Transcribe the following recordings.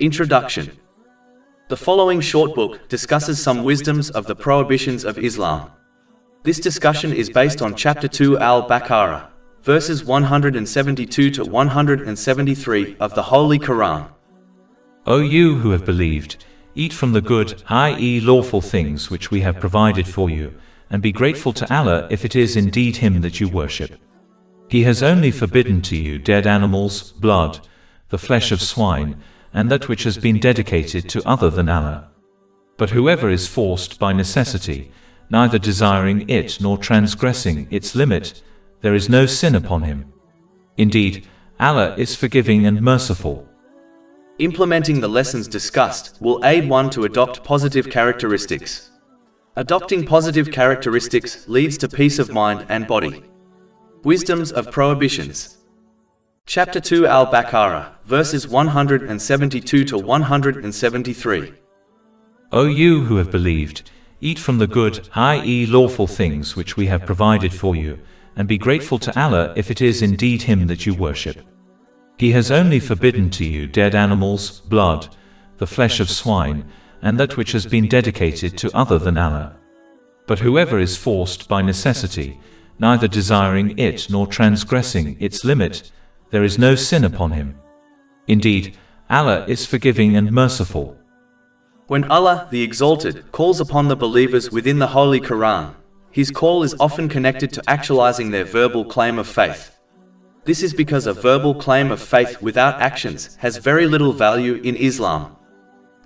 Introduction. The following short book discusses some wisdoms of the prohibitions of Islam. This discussion is based on Chapter 2 Al-Baqarah, verses 172 to 173 of the Holy Quran. O you who have believed, eat from the good, i.e. lawful things which we have provided for you, and be grateful to Allah if it is indeed Him that you worship. He has only forbidden to you dead animals, blood, the flesh of swine, and that which has been dedicated to other than Allah. But whoever is forced by necessity, neither desiring it nor transgressing its limit, there is no sin upon him. Indeed, Allah is forgiving and merciful. Implementing the lessons discussed will aid one to adopt positive characteristics. Adopting positive characteristics leads to peace of mind and body. Wisdoms of Prohibitions. Chapter 2 Al-Baqarah, verses 172 to 173. O you who have believed, eat from the good, i.e. lawful things which we have provided for you, and be grateful to Allah if it is indeed Him that you worship. He has only forbidden to you dead animals, blood, the flesh of swine, and that which has been dedicated to other than Allah. But whoever is forced by necessity, neither desiring it nor transgressing its limit, there is no sin upon him. Indeed, Allah is forgiving and merciful. When Allah, the Exalted, calls upon the believers within the Holy Quran, His call is often connected to actualizing their verbal claim of faith. This is because a verbal claim of faith without actions has very little value in Islam.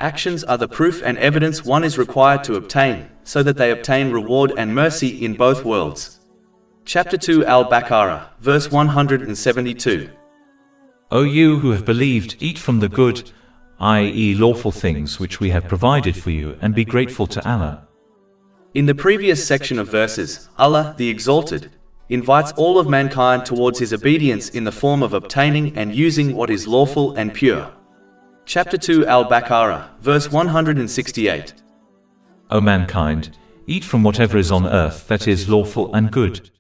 Actions are the proof and evidence one is required to obtain, so that they obtain reward and mercy in both worlds. Chapter 2 Al-Baqarah, verse 172. O you who have believed, eat from the good, i.e. lawful things which we have provided for you, and be grateful to Allah. In the previous section of verses, Allah, the Exalted, invites all of mankind towards His obedience in the form of obtaining and using what is lawful and pure. Chapter 2 Al-Baqarah, verse 168. O mankind, eat from whatever is on earth that is lawful and good.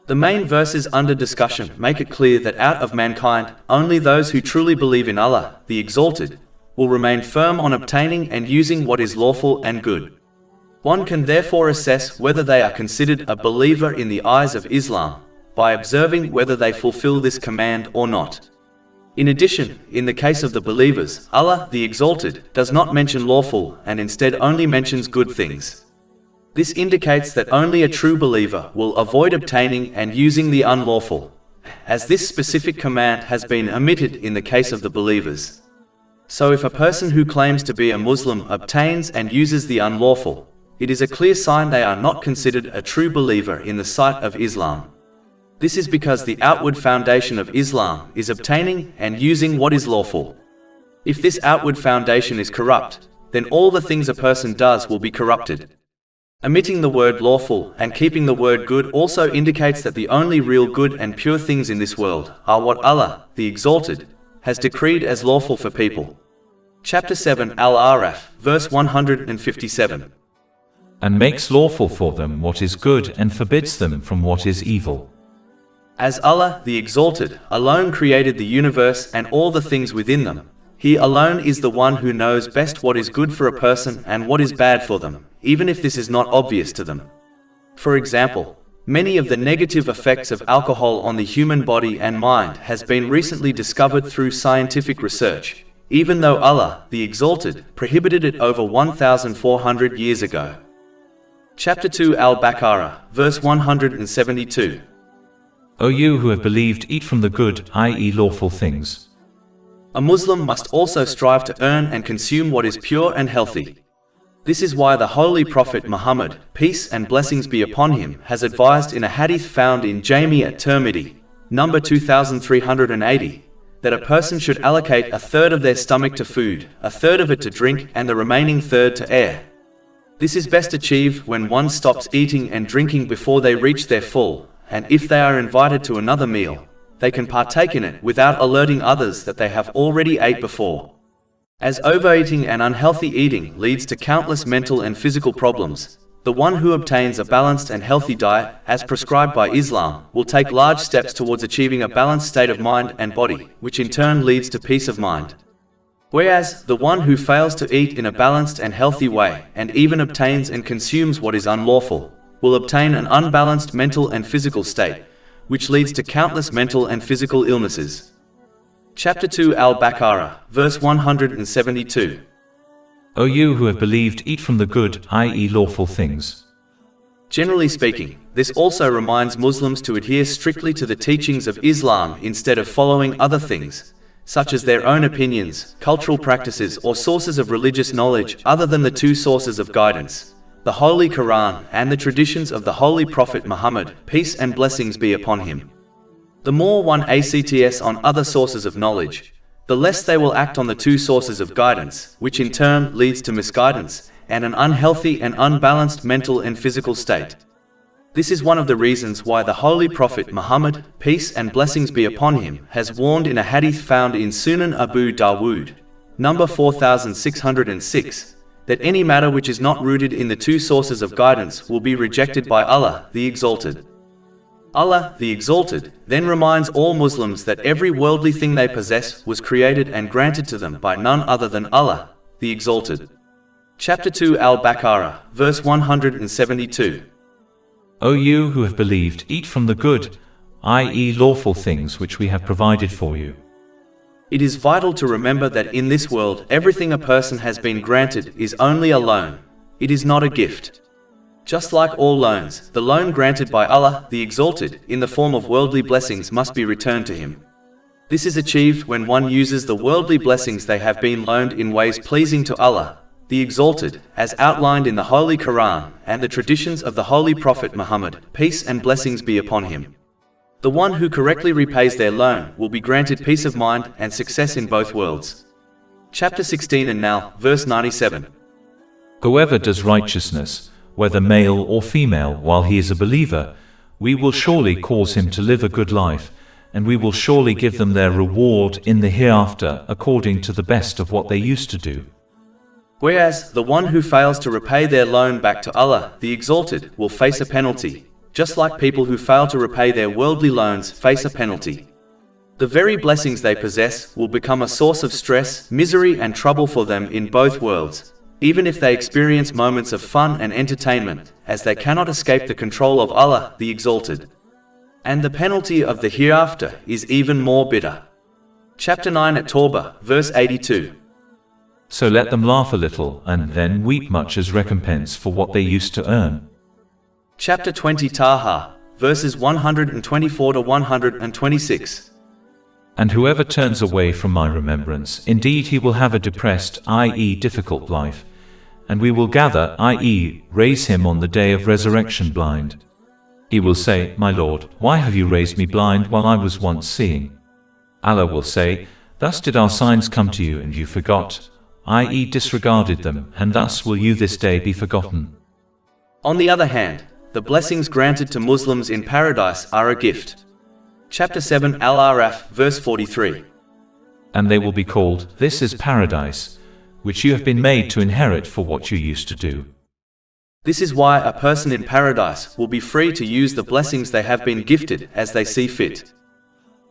The main verses under discussion make it clear that out of mankind, only those who truly believe in Allah, the Exalted, will remain firm on obtaining and using what is lawful and good. One can therefore assess whether they are considered a believer in the eyes of Islam by observing whether they fulfill this command or not. In addition, in the case of the believers, Allah, the Exalted, does not mention lawful and instead only mentions good things. This indicates that only a true believer will avoid obtaining and using the unlawful, as this specific command has been omitted in the case of the believers. So if a person who claims to be a Muslim obtains and uses the unlawful, it is a clear sign they are not considered a true believer in the sight of Islam. This is because the outward foundation of Islam is obtaining and using what is lawful. If this outward foundation is corrupt, then all the things a person does will be corrupted. Omitting the word lawful and keeping the word good also indicates that the only real good and pure things in this world are what Allah, the Exalted, has decreed as lawful for people. Chapter 7 Al-Araf, verse 157. And makes lawful for them what is good and forbids them from what is evil. As Allah, the Exalted, alone created the universe and all the things within them, He alone is the one who knows best what is good for a person and what is bad for them, even if this is not obvious to them. For example, many of the negative effects of alcohol on the human body and mind has been recently discovered through scientific research, even though Allah, the Exalted, prohibited it over 1,400 years ago. Chapter 2 Al-Baqarah, verse 172. O you who have believed, eat from the good, i.e. lawful things. A Muslim must also strive to earn and consume what is pure and healthy. This is why the Holy Prophet Muhammad, peace and blessings be upon him, has advised in a hadith found in Jami at-Tirmidhi, number 2380, that a person should allocate a third of their stomach to food, a third of it to drink, and the remaining third to air. This is best achieved when one stops eating and drinking before they reach their full, and if they are invited to another meal, they can partake in it without alerting others that they have already ate before. As overeating and unhealthy eating leads to countless mental and physical problems, the one who obtains a balanced and healthy diet, as prescribed by Islam, will take large steps towards achieving a balanced state of mind and body, which in turn leads to peace of mind. Whereas, the one who fails to eat in a balanced and healthy way, and even obtains and consumes what is unlawful, will obtain an unbalanced mental and physical state, which leads to countless mental and physical illnesses. Chapter 2 Al-Baqarah, verse 172. O you who have believed, eat from the good, i.e. lawful things. Generally speaking, this also reminds Muslims to adhere strictly to the teachings of Islam instead of following other things, such as their own opinions, cultural practices, or sources of religious knowledge other than the two sources of guidance, the Holy Quran and the traditions of the Holy Prophet Muhammad, peace and blessings be upon him. The more one acts on other sources of knowledge, the less they will act on the two sources of guidance, which in turn leads to misguidance and an unhealthy and unbalanced mental and physical state. This is one of the reasons why the Holy Prophet Muhammad, peace and blessings be upon him, has warned in a hadith found in Sunan Abu Dawood, number 4606, that any matter which is not rooted in the two sources of guidance will be rejected by Allah, the Exalted. Allah, the Exalted, then reminds all Muslims that every worldly thing they possess was created and granted to them by none other than Allah, the Exalted. Chapter 2 Al-Baqarah, verse 172. O you who have believed, eat from the good, i.e. lawful things which we have provided for you. It is vital to remember that in this world, everything a person has been granted is only a loan. It is not a gift. Just like all loans, the loan granted by Allah, the Exalted, in the form of worldly blessings must be returned to Him. This is achieved when one uses the worldly blessings they have been loaned in ways pleasing to Allah, the Exalted, as outlined in the Holy Quran and the traditions of the Holy Prophet Muhammad, peace and blessings be upon him. The one who correctly repays their loan will be granted peace of mind and success in both worlds. Chapter 16 and now, verse 97. Whoever does righteousness, whether male or female, while he is a believer, we will surely cause him to live a good life, and we will surely give them their reward in the hereafter according to the best of what they used to do. Whereas, the one who fails to repay their loan back to Allah, the Exalted, will face a penalty, just like people who fail to repay their worldly loans face a penalty. The very blessings they possess will become a source of stress, misery and trouble for them in both worlds, even if they experience moments of fun and entertainment, as they cannot escape the control of Allah, the Exalted. And the penalty of the hereafter is even more bitter. Chapter 9 at Tawbah, verse 82. So let them laugh a little, and then weep much as recompense for what they used to earn. Chapter 20 Taha, verses 124 to 126. And whoever turns away from my remembrance, indeed he will have a depressed, i.e. difficult life, and we will gather, i.e. raise him on the day of resurrection blind. He will say, My Lord, why have you raised me blind while I was once seeing? Allah will say, Thus did our signs come to you and you forgot, i.e. disregarded them, and thus will you this day be forgotten. On the other hand, the blessings granted to Muslims in paradise are a gift. Chapter 7 Al-Araf, verse 43. And they will be called, This is paradise, which you have been made to inherit for what you used to do. This is why a person in paradise will be free to use the blessings they have been gifted as they see fit.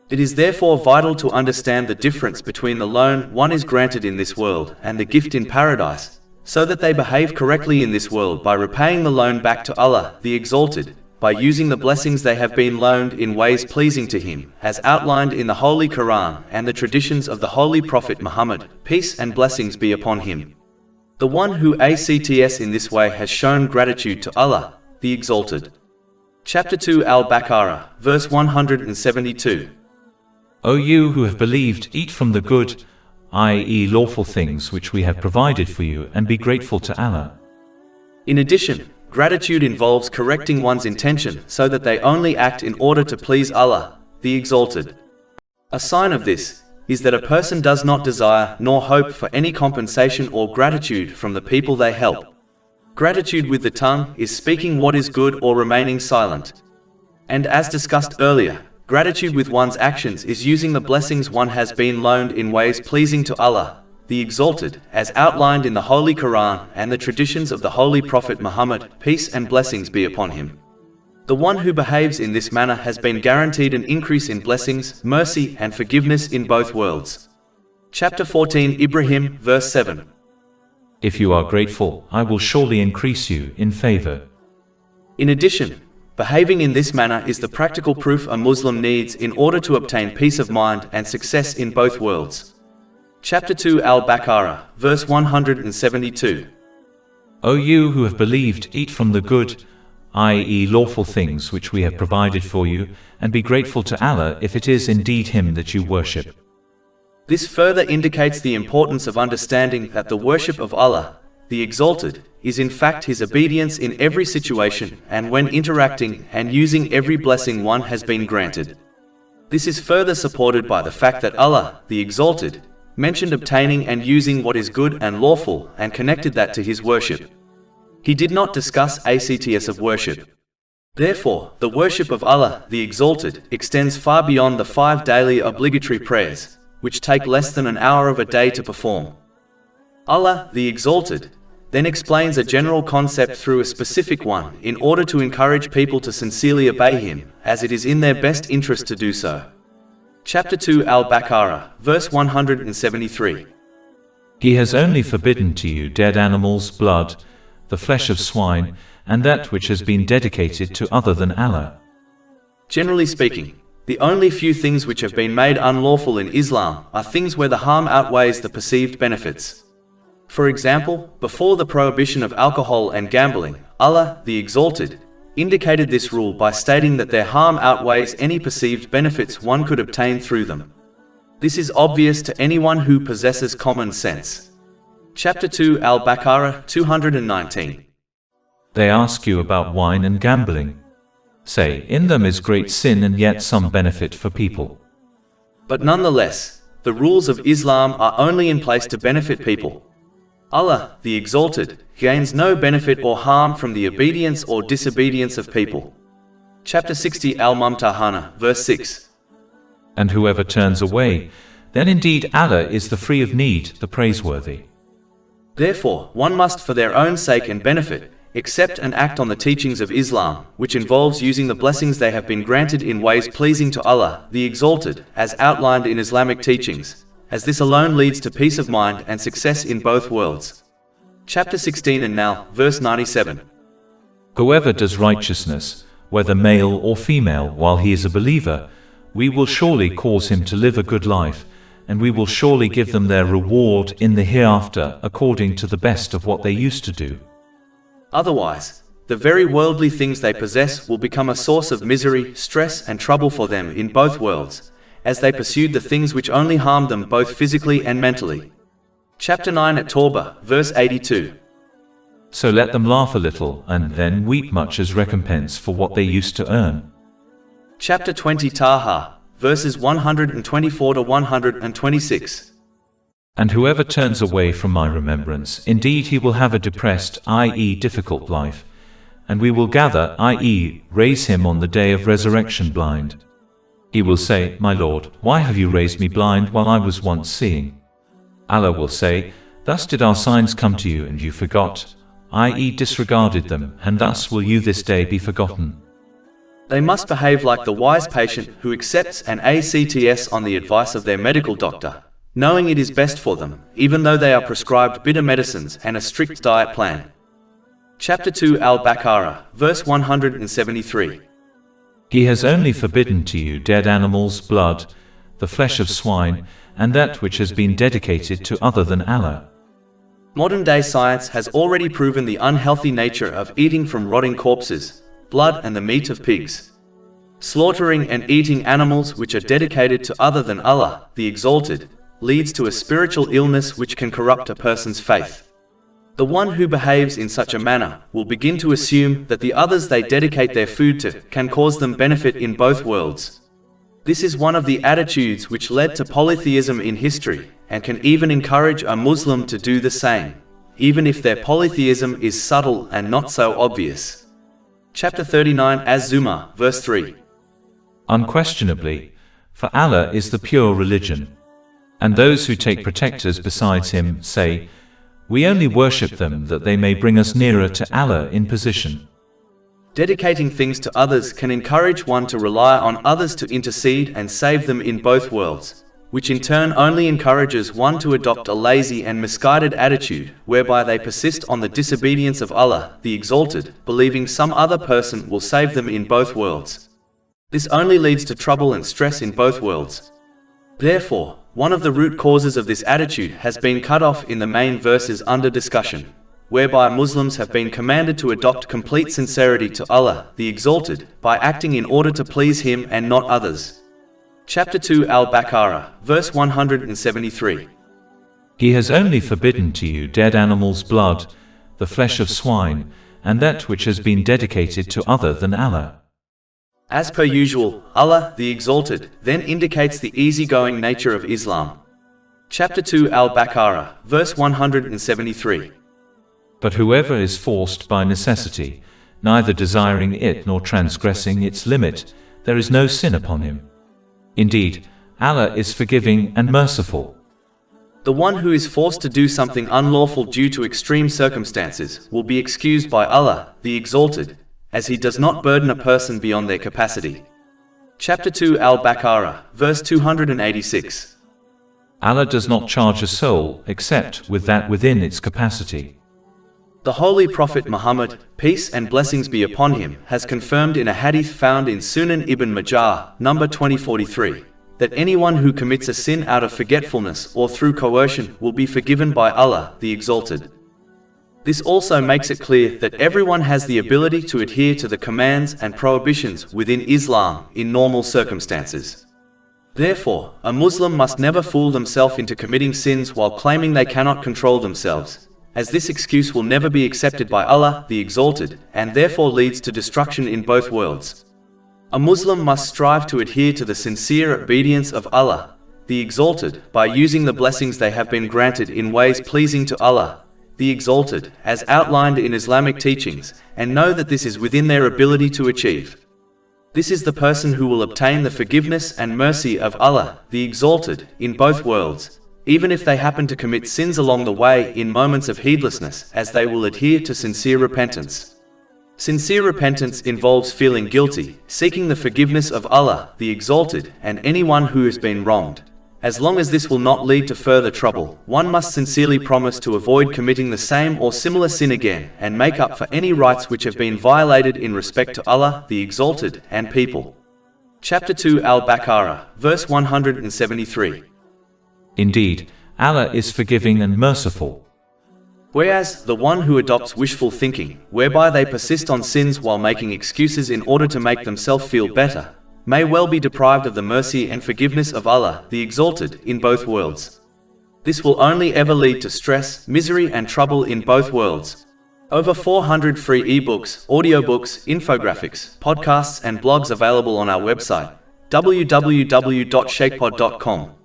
It is therefore vital to understand the difference between the loan one is granted in this world and the gift in paradise, so that they behave correctly in this world by repaying the loan back to Allah, the Exalted, by using the blessings they have been loaned in ways pleasing to Him, as outlined in the Holy Quran and the traditions of the Holy Prophet Muhammad, peace and blessings be upon him. The one who acts in this way has shown gratitude to Allah, the Exalted. Chapter 2 Al-Baqarah, verse 172. O you who have believed, eat from the good, i.e. lawful things which we have provided for you, and be grateful to Allah. In addition, gratitude involves correcting one's intention so that they only act in order to please Allah, the Exalted. A sign of this is that a person does not desire nor hope for any compensation or gratitude from the people they help. Gratitude with the tongue is speaking what is good or remaining silent. And as discussed earlier, gratitude with one's actions is using the blessings one has been loaned in ways pleasing to Allah, the Exalted, as outlined in the Holy Quran and the traditions of the Holy Prophet Muhammad, peace and blessings be upon him. The one who behaves in this manner has been guaranteed an increase in blessings, mercy and forgiveness in both worlds. Chapter 14 Ibrahim, verse 7. If you are grateful, I will surely increase you in favor. In addition, behaving in this manner is the practical proof a Muslim needs in order to obtain peace of mind and success in both worlds. Chapter 2 Al-Baqarah, verse 172. O you who have believed, eat from the good, i.e. lawful things which we have provided for you, and be grateful to Allah if it is indeed Him that you worship. This further indicates the importance of understanding that the worship of Allah, the Exalted, is in fact His obedience in every situation and when interacting and using every blessing one has been granted. This is further supported by the fact that Allah, the Exalted, mentioned obtaining and using what is good and lawful and connected that to His worship. He did not discuss acts of worship. Therefore, the worship of Allah, the Exalted, extends far beyond the 5 daily obligatory prayers, which take less than an hour of a day to perform. Allah, the Exalted, then explains a general concept through a specific one in order to encourage people to sincerely obey Him, as it is in their best interest to do so. Chapter 2 Al-Baqarah, verse 173. He has only forbidden to you dead animals' blood, the flesh of swine, and that which has been dedicated to other than Allah. Generally speaking, the only few things which have been made unlawful in Islam are things where the harm outweighs the perceived benefits. For example, before the prohibition of alcohol and gambling, Allah, the Exalted, indicated this rule by stating that their harm outweighs any perceived benefits one could obtain through them. This is obvious to anyone who possesses common sense. Chapter 2 Al-Baqarah 219. They ask you about wine and gambling. Say, in them is great sin and yet some benefit for people. But nonetheless, the rules of Islam are only in place to benefit people. Allah, the Exalted, gains no benefit or harm from the obedience or disobedience of people. Chapter 60 Al-Mumtahana, verse 6. And whoever turns away, then indeed Allah is the free of need, the praiseworthy. Therefore, one must for their own sake and benefit, accept and act on the teachings of Islam, which involves using the blessings they have been granted in ways pleasing to Allah, the Exalted, as outlined in Islamic teachings, as this alone leads to peace of mind and success in both worlds. Chapter 16 and now, verse 97. Whoever does righteousness, whether male or female, while he is a believer, we will surely cause him to live a good life, and we will surely give them their reward in the hereafter according to the best of what they used to do. Otherwise, the very worldly things they possess will become a source of misery, stress and trouble for them in both worlds, as they pursued the things which only harmed them both physically and mentally. Chapter 9 at Tawbah, verse 82. So let them laugh a little and then weep much as recompense for what they used to earn. Chapter 20 Taha, verses 124 to 126. And whoever turns away from my remembrance, indeed he will have a depressed, i.e. difficult life, and we will gather, i.e. raise him on the day of resurrection blind. He will say, My Lord, why have you raised me blind while I was once seeing? Allah will say, Thus did our signs come to you and you forgot, i.e. disregarded them, and thus will you this day be forgotten. They must behave like the wise patient who accepts an ACTS on the advice of their medical doctor, knowing it is best for them, even though they are prescribed bitter medicines and a strict diet plan. Chapter 2 Al-Baqarah, verse 173. He has only forbidden to you dead animals' blood, the flesh of swine, and that which has been dedicated to other than Allah. Modern-day science has already proven the unhealthy nature of eating from rotting corpses, blood and the meat of pigs. Slaughtering and eating animals which are dedicated to other than Allah, the Exalted, leads to a spiritual illness which can corrupt a person's faith. The one who behaves in such a manner will begin to assume that the others they dedicate their food to can cause them benefit in both worlds. This is one of the attitudes which led to polytheism in history, and can even encourage a Muslim to do the same, even if their polytheism is subtle and not so obvious. Chapter 39 Az-Zumar, verse 3. Unquestionably, for Allah is the pure religion. And those who take protectors besides Him say, We only worship them that they may bring us nearer to Allah in position. Dedicating things to others can encourage one to rely on others to intercede and save them in both worlds, which in turn only encourages one to adopt a lazy and misguided attitude, whereby they persist on the disobedience of Allah, the Exalted, believing some other person will save them in both worlds. This only leads to trouble and stress in both worlds. Therefore, one of the root causes of this attitude has been cut off in the main verses under discussion, whereby Muslims have been commanded to adopt complete sincerity to Allah, the Exalted, by acting in order to please Him and not others. Chapter 2 Al-Baqarah, verse 173. He has only forbidden to you dead animals' blood, the flesh of swine, and that which has been dedicated to other than Allah. As per usual, Allah, the Exalted, then indicates the easygoing nature of Islam. Chapter 2 Al-Baqarah, verse 173. But whoever is forced by necessity, neither desiring it nor transgressing its limit, there is no sin upon him. Indeed, Allah is forgiving and merciful. The one who is forced to do something unlawful due to extreme circumstances will be excused by Allah, the Exalted, as He does not burden a person beyond their capacity. Chapter 2 Al-Baqarah, verse 286. Allah does not charge a soul except with that within its capacity. The Holy Prophet Muhammad, peace and blessings be upon him, has confirmed in a hadith found in Sunan Ibn Majah, number 2043, that anyone who commits a sin out of forgetfulness or through coercion will be forgiven by Allah, the Exalted. This also makes it clear that everyone has the ability to adhere to the commands and prohibitions within Islam in normal circumstances. Therefore, a Muslim must never fool themselves into committing sins while claiming they cannot control themselves, as this excuse will never be accepted by Allah, the Exalted, and therefore leads to destruction in both worlds. A Muslim must strive to adhere to the sincere obedience of Allah, the Exalted, by using the blessings they have been granted in ways pleasing to Allah, the Exalted, as outlined in Islamic teachings, and know that this is within their ability to achieve. This is the person who will obtain the forgiveness and mercy of Allah, the Exalted, in both worlds, even if they happen to commit sins along the way in moments of heedlessness, as they will adhere to sincere repentance. Sincere repentance involves feeling guilty, seeking the forgiveness of Allah, the Exalted, and anyone who has been wronged. As long as this will not lead to further trouble, one must sincerely promise to avoid committing the same or similar sin again, and make up for any rights which have been violated in respect to Allah, the Exalted, and people. Chapter 2 Al-Baqarah, verse 173. Indeed, Allah is forgiving and merciful. Whereas, the one who adopts wishful thinking, whereby they persist on sins while making excuses in order to make themselves feel better, may well be deprived of the mercy and forgiveness of Allah, the Exalted, in both worlds. This will only ever lead to stress, misery and trouble in both worlds. Over 400 free ebooks, audiobooks, infographics, podcasts and blogs available on our website, www.shaykhpod.com.